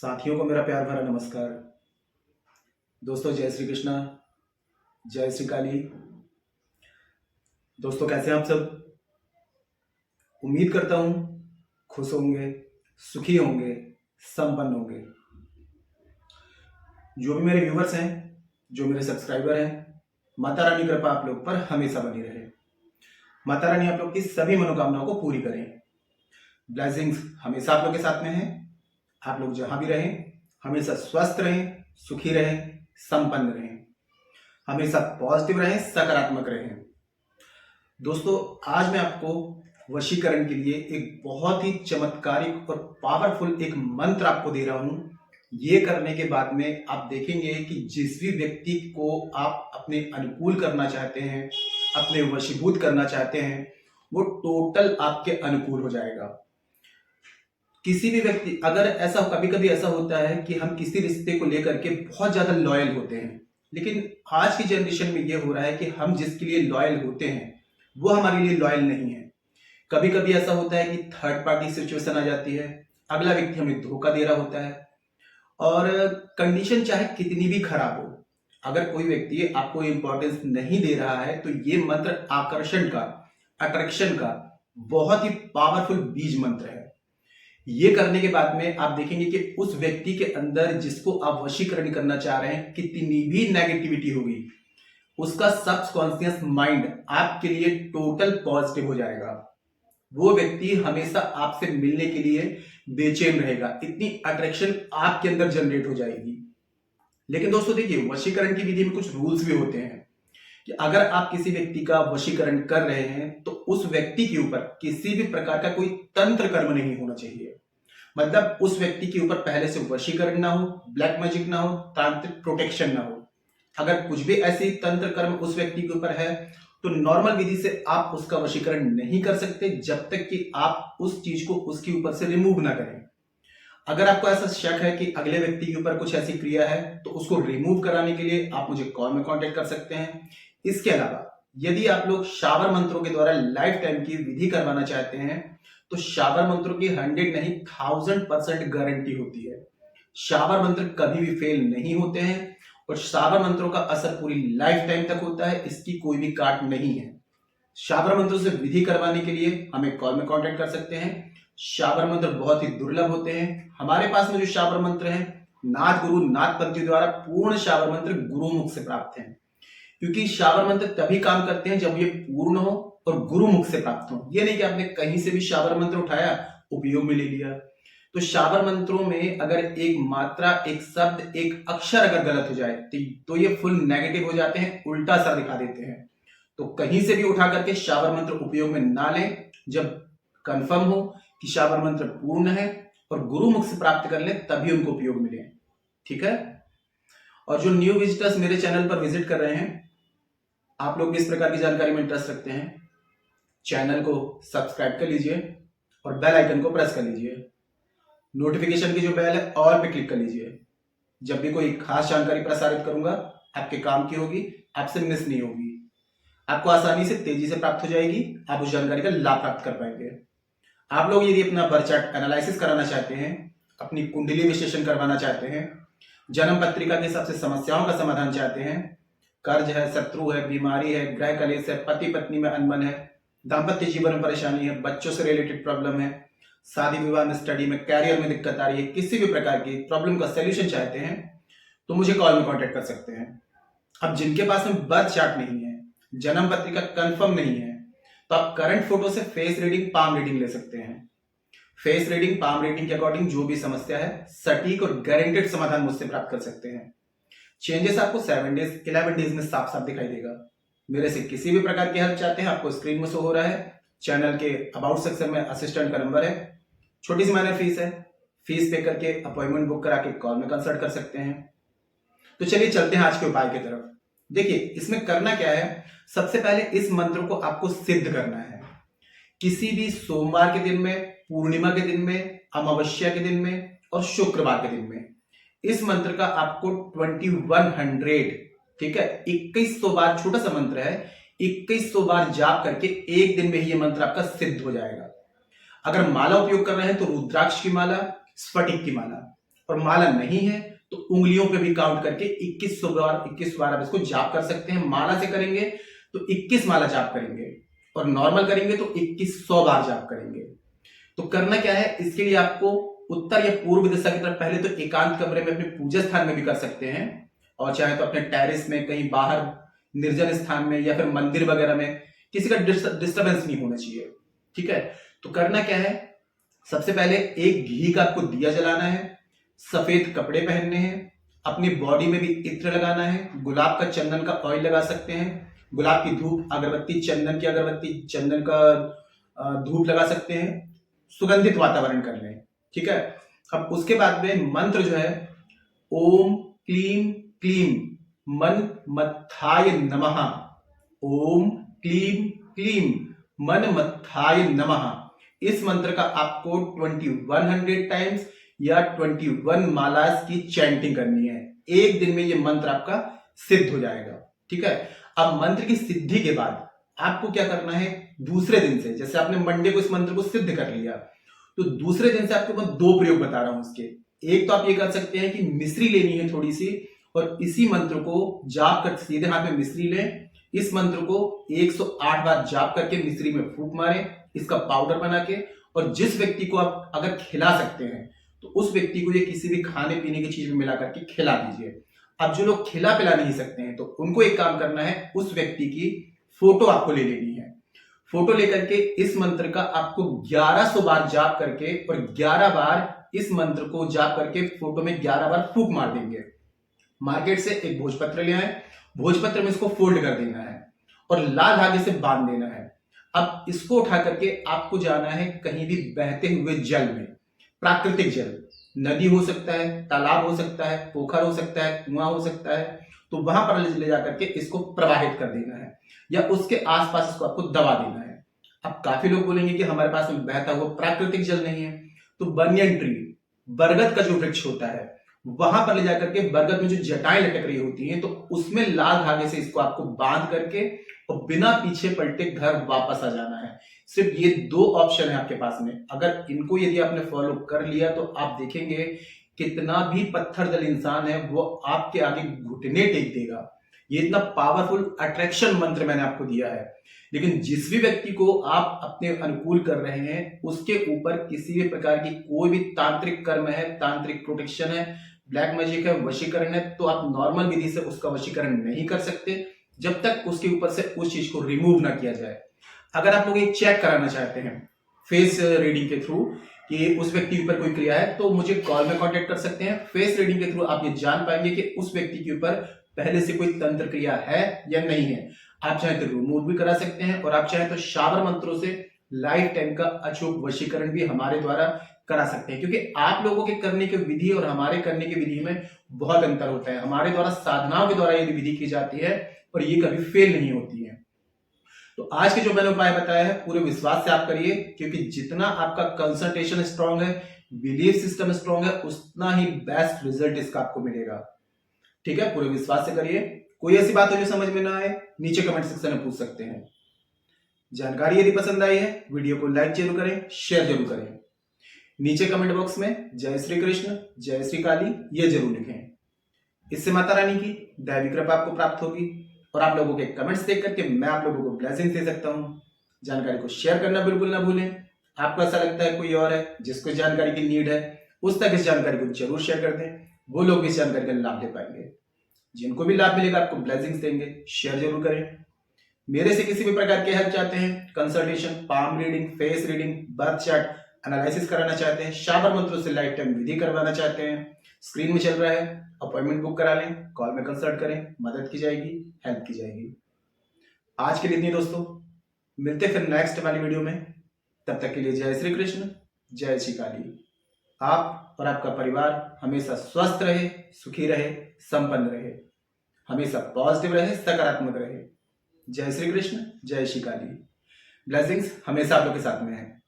साथियों को मेरा प्यार भरा नमस्कार। दोस्तों जय श्री कृष्णा, जय श्री काली। दोस्तों कैसे हैं आप सब? उम्मीद करता हूं खुश होंगे, सुखी होंगे, संपन्न होंगे। जो भी मेरे व्यूवर्स हैं, जो मेरे सब्सक्राइबर हैं, माता रानी कृपा आप लोग पर हमेशा बनी रहे। माता रानी आप लोग की सभी मनोकामनाओं को पूरी करें। ब्लेसिंग्स हमेशा आप लोग के साथ में है। आप लोग जहां भी रहें हमेशा स्वस्थ रहें, सुखी रहें, संपन्न रहें, हमेशा पॉजिटिव रहें, सकारात्मक रहें। दोस्तों आज मैं आपको वशीकरण के लिए एक बहुत ही चमत्कारिक और पावरफुल एक मंत्र आपको दे रहा हूं। ये करने के बाद में आप देखेंगे कि जिस भी व्यक्ति को आप अपने अनुकूल करना चाहते हैं, अपने वशीभूत करना चाहते हैं, वो टोटल आपके अनुकूल हो जाएगा। किसी भी व्यक्ति अगर ऐसा कभी कभी ऐसा होता है कि हम किसी रिश्ते को लेकर के बहुत ज्यादा लॉयल होते हैं, लेकिन आज की जनरेशन में ये हो रहा है कि हम जिसके लिए लॉयल होते हैं वो हमारे लिए लॉयल नहीं है। कभी कभी ऐसा होता है कि थर्ड पार्टी सिचुएशन आ जाती है, अगला व्यक्ति हमें धोखा दे रहा होता है, और कंडीशन चाहे कितनी भी खराब हो, अगर कोई व्यक्ति आपको इंपॉर्टेंस नहीं दे रहा है तो ये मंत्र आकर्षण का, अट्रैक्शन का बहुत ही पावरफुल बीज मंत्र है। ये करने के बाद में आप देखेंगे कि उस व्यक्ति के अंदर जिसको आप वशीकरण करना चाह रहे हैं, कितनी भी नेगेटिविटी होगी, उसका सबकॉन्शियस माइंड आपके लिए टोटल पॉजिटिव हो जाएगा। वो व्यक्ति हमेशा आपसे मिलने के लिए बेचैन रहेगा, इतनी अट्रैक्शन आपके अंदर जनरेट हो जाएगी। लेकिन दोस्तों देखिए, वशीकरण की विधि में कुछ रूल्स भी होते हैं कि अगर आप किसी व्यक्ति का वशीकरण कर रहे हैं तो उस व्यक्ति के ऊपर किसी भी प्रकार का कोई तंत्र कर्म नहीं होना चाहिए। मतलब उस व्यक्ति के ऊपर पहले से वशीकरण ना हो, ब्लैक मैजिक ना हो, तांत्रिक प्रोटेक्शन ना हो। अगर कुछ भी ऐसी तंत्र कर्म उस व्यक्ति के ऊपर है तो नॉर्मल विधि से आप उसका वशीकरण नहीं कर सकते जब तक कि आप उस चीज को उसके ऊपर से रिमूव ना करें। अगर आपको ऐसा शक है कि अगले व्यक्ति के ऊपर कुछ ऐसी क्रिया है तो उसको रिमूव कराने के लिए आप मुझे कॉल में कांटेक्ट कर सकते हैं। इसके अलावा यदि आप लोग शावर मंत्रों के द्वारा लाइफ टाइम की विधि करवाना चाहते हैं तो शावर मंत्रों की 100 नहीं 1000% गारंटी होती है। शावर मंत्र कभी भी फेल नहीं होते हैं और शावर मंत्रों का असर पूरी लाइफ टाइम तक होता है, इसकी कोई भी काट नहीं है। शावर मंत्रों से विधि करवाने के लिए हमें कॉल में कांटेक्ट कर सकते हैं। शावर मंत्र बहुत ही दुर्लभ होते हैं। हमारे पास में जो शावर मंत्र हैं, नाथ गुरु नाथ पंथी द्वारा पूर्ण शावर मंत्र गुरुमुख से प्राप्त हैं, क्योंकि शावर मंत्र तभी काम करते हैं जब ये पूर्ण हो और गुरुमुख से प्राप्त हो। ये नहीं कि आपने कहीं से भी शावर मंत्र उठाया, उपयोग में ले लिया। तो शावर मंत्रों में अगर एक मात्रा, एक शब्द, एक अक्षर अगर गलत हो जाए तो ये फुल नेगेटिव हो जाते हैं, उल्टा असर दिखा देते हैं। तो कहीं से भी उठा करके शावर मंत्र उपयोग में ना लें। जब कंफर्म हो कि शावर मंत्र पूर्ण है और गुरुमुख से प्राप्त कर लें तभी उनको उपयोग में लें, ठीक है। और जो न्यू विजिटर्स मेरे चैनल पर विजिट कर रहे हैं, आप लोग भी इस प्रकार की जानकारी में इंटरेस्ट रखते हैं, चैनल को सब्सक्राइब कर लीजिए और बेल आइकन को प्रेस कर लीजिए। नोटिफिकेशन की जो बेल है ऑल पे क्लिक कर लीजिए। जब भी कोई खास जानकारी प्रसारित करूंगा आपके काम की होगी, आपसे मिस नहीं होगी, आपको आसानी से तेजी से प्राप्त हो जाएगी, आप उस जानकारी का लाभ प्राप्त कर पाएंगे। आप लोग यदि अपना बर्थ चार्ट एनालिसिस कराना चाहते हैं, अपनी कुंडली विश्लेषण करवाना चाहते हैं, जन्म पत्रिका के हिसाब से समस्याओं का समाधान चाहते हैं, कर्ज है, शत्रु है, बीमारी है, ग्रह कलेश है, पति पत्नी में अनबन है, दाम्पत्य जीवन में परेशानी है, बच्चों से रिलेटेड प्रॉब्लम है, शादी विवाह में, स्टडी में, कैरियर में दिक्कत आ रही है, किसी भी प्रकार की प्रॉब्लम का सॉल्यूशन चाहते हैं तो मुझे कॉल में कांटेक्ट कर सकते हैं। अब जिनके पास में बर्थ चार्ट नहीं है, जन्म पत्रिका कंफर्म नहीं है, तो आप करंट फोटो से फेस रीडिंग, पाम रीडिंग ले सकते हैं। फेस रीडिंग, पाम रीडिंग के अकॉर्डिंग जो भी समस्या है, सटीक और गारंटेड समाधान मुझसे प्राप्त कर सकते हैं। चेंजेस आपको 7 डेज 11 डेज में साफ साफ दिखाई देगा। मेरे से किसी भी प्रकार की हेल्प चाहते हैं, आपको स्क्रीन में शो हो रहा है, चैनल के अबाउट सेक्शन में असिस्टेंट का नंबर है। छोटी सी माइनर फीस है, फीस पे करके अपॉइंटमेंट बुक करा के कॉल में कंसल्ट कर सकते हैं। तो चलिए चलते हैं आज के उपाय की तरफ। देखिए इसमें करना क्या है, सबसे पहले इस मंत्र को आपको सिद्ध करना है। किसी भी सोमवार के दिन में, पूर्णिमा के दिन में, अमावस्या के दिन में और शुक्रवार के दिन में इस मंत्र का आपको 2100, ठीक है, 2100 बार, छोटा सा मंत्र है, 2100 बार जाप करके एक दिन में ही ये मंत्र आपका सिद्ध हो जाएगा। अगर माला उपयोग कर रहे हैं तो रुद्राक्ष की माला, स्फटिक की माला, और माला नहीं है तो उंगलियों पे भी काउंट करके 21 बार आप इसको जाप कर सकते हैं। माला से करेंगे तो 21 माला जाप करेंगे और नॉर्मल करेंगे तो 2100 बार जाप करेंगे। तो करना क्या है, इसके लिए आपको उत्तर या पूर्व दिशा की तरफ पहले तो एकांत कमरे में अपने पूजा स्थान में भी कर सकते हैं, और चाहे तो अपने टेरेस में, कहीं बाहर निर्जन स्थान में, या फिर मंदिर वगैरह में, किसी का डिस्टर्बेंस नहीं होना चाहिए। ठीक है, तो करना क्या है, सबसे पहले एक घी का आपको दिया जलाना है, सफेद कपड़े पहनने हैं, अपनी बॉडी में भी इत्र लगाना है, गुलाब का चंदन का ऑयल लगा सकते हैं, गुलाब की धूप, अगरबत्ती, चंदन की अगरबत्ती, चंदन का धूप लगा सकते हैं, सुगंधित वातावरण कर लें। ठीक है, अब उसके बाद में मंत्र जो है, ओम क्लीम क्लीम मन मत्थाय नमः, ओम क्लीम क्लीम मन मत्थाय नमः। इस मंत्र का आपको 2100 टाइम्स या 21 मालास की चैंटिंग करनी है। एक दिन में ये मंत्र आपका सिद्ध हो जाएगा। ठीक है, अब मंत्र की सिद्धि के बाद आपको क्या करना है, दूसरे दिन से, जैसे आपने मंडे को इस मंत्र को सिद्ध कर लिया, तो दूसरे दिन से आपको मैं 2 प्रयोग बता रहा हूं उसके। एक तो आप ये कर सकते हैं कि मिश्री लेनी है थोड़ी सी, और इसी मंत्र को जाप कर, सीधे हाथ में मिश्री लें, इस मंत्र को 108 बार जाप करके मिश्री में फूंक मारें, इसका पाउडर बना के, और जिस व्यक्ति को आप अगर खिला सकते हैं तो उस व्यक्ति को ये किसी भी खाने पीने की चीज में मिला करके खिला दीजिए। अब जो लोग खिला पिला नहीं सकते हैं तो उनको एक काम करना है, उस व्यक्ति की फोटो आपको ले लेनी है। फोटो लेकर के इस मंत्र का आपको 1100 बार जाप करके, और 11 बार इस मंत्र को जाप करके फोटो में 11 बार फूंक मार देंगे। मार्केट से एक भोजपत्र ले आए, भोजपत्र में इसको फोल्ड कर देना है और लाल धागे से बांध देना है। अब इसको उठा करके आपको जाना है कहीं भी बहते हुए जल में, प्राकृतिक जल, नदी हो सकता है, तालाब हो सकता है, पोखर हो सकता है, कुआं हो सकता है, तो वहां पर ले जाकर के इसको प्रवाहित कर देना है, या उसके आसपास इसको आपको दबा देना है। अब काफी लोग बोलेंगे कि हमारे पास में बहता हुआ प्राकृतिक जल नहीं है, तो बनियन ट्री, बरगद का जो वृक्ष होता है, वहां पर ले जाकर के बरगद में जो जटाएं लटक रही होती हैं, तो उसमें लाल धागे से इसको आपको बांध करके और बिना पीछे पलटे घर वापस आ जाना है। सिर्फ ये 2 ऑप्शन है आपके पास में। अगर इनको यदि आपने फॉलो कर लिया तो आप देखेंगे कितना भी पत्थर दिल इंसान है वो आपके आगे घुटने टेक देगा। ये इतना पावरफुल अट्रैक्शन मंत्र मैंने आपको दिया है, लेकिन जिस भी व्यक्ति को आप अपने अनुकूल कर रहे हैं उसके ऊपर किसी भी प्रकार की कोई भी तांत्रिक कर्म है, तांत्रिक प्रोटेक्शन है, ब्लैक मैजिक है, वशीकरण है, तो आप नॉर्मल विधि से उसका वशीकरण नहीं कर सकते जब तक उसके ऊपर से उस चीज को रिमूव ना किया जाए। अगर आप लोग ये चेक कराना चाहते हैं फेस रीडिंग के थ्रू कि उस व्यक्ति के ऊपर कोई क्रिया है, तो मुझे कॉल में कांटेक्ट कर सकते हैं। फेस रीडिंग के थ्रू आप ये जान पाएंगे कि उस व्यक्ति के ऊपर पहले से कोई तंत्र क्रिया है या नहीं है। आप चाहे तो रिमूव भी करा सकते हैं, और आप चाहे तो शाबर मंत्रों से लाइफ टाइम का अचूक वशीकरण भी हमारे द्वारा करा सकते हैं, क्योंकि आप लोगों के करने की विधि और हमारे करने की विधि में बहुत अंतर होता है। हमारे द्वारा साधनाओं के द्वारा यदि विधि की जाती है और ये कभी फेल नहीं होती है। तो आज के जो मैंने उपाय बताया है पूरे विश्वास से आप करिए, क्योंकि जितना आपका कंसंट्रेशन स्ट्रांग है, बिलीफ सिस्टम स्ट्रांग है, उतना ही बेस्ट रिजल्ट इसका आपको मिलेगा। ठीक है, पूरे विश्वास से करिए। कोई ऐसी बात हो जो समझ में ना आए, नीचे कमेंट सेक्शन में पूछ सकते हैं। जानकारी यदि पसंद आई है, वीडियो को लाइक जरूर करें, शेयर जरूर करें। नीचे कमेंट बॉक्स में जय श्री कृष्ण, जय श्री काली ये जरूर लिखें। इससे माता रानी की दैवी कृपा आपको प्राप्त होगी, और आप लोगों के कमेंट्स देख करके मैं आप लोगों को ब्लेसिंग दे सकता हूं। जानकारी को शेयर करना बिल्कुल ना भूलें। आपको ऐसा लगता है कोई और है जिसको जानकारी की नीड है, उस तक इस जानकारी को जरूर शेयर कर दें, वो लोग इस जानकारी का लाभ ले पाएंगे। जिनको भी लाभ मिलेगा आपको ब्लेसिंग्स देंगे, शेयर जरूर करें। मेरे से किसी भी प्रकार की हेल्प चाहते हैं, consultation, palm reading, face reading, birth chart analysis कराना चाहते हैं, शाबर मंत्रों से लाइफ टाइम विधि करवाना चाहते हैं, स्क्रीन में चल रहा है, अपॉइंटमेंट बुक करा लें, कॉल में कंसल्ट करें, मदद की जाएगी, हेल्प की जाएगी। आज के लिए इतनी दोस्तों, मिलते फिर नेक्स्ट वाली वीडियो में। तब तक के लिए जय श्री कृष्ण, जय श्री काली। आप और आपका परिवार हमेशा स्वस्थ रहे, सुखी रहे, संपन्न रहे, हमेशा पॉजिटिव रहे, सकारात्मक रहे। जय श्री कृष्ण, जय श्री काली। ब्लेसिंग्स हमेशा आप लोग के साथ में है।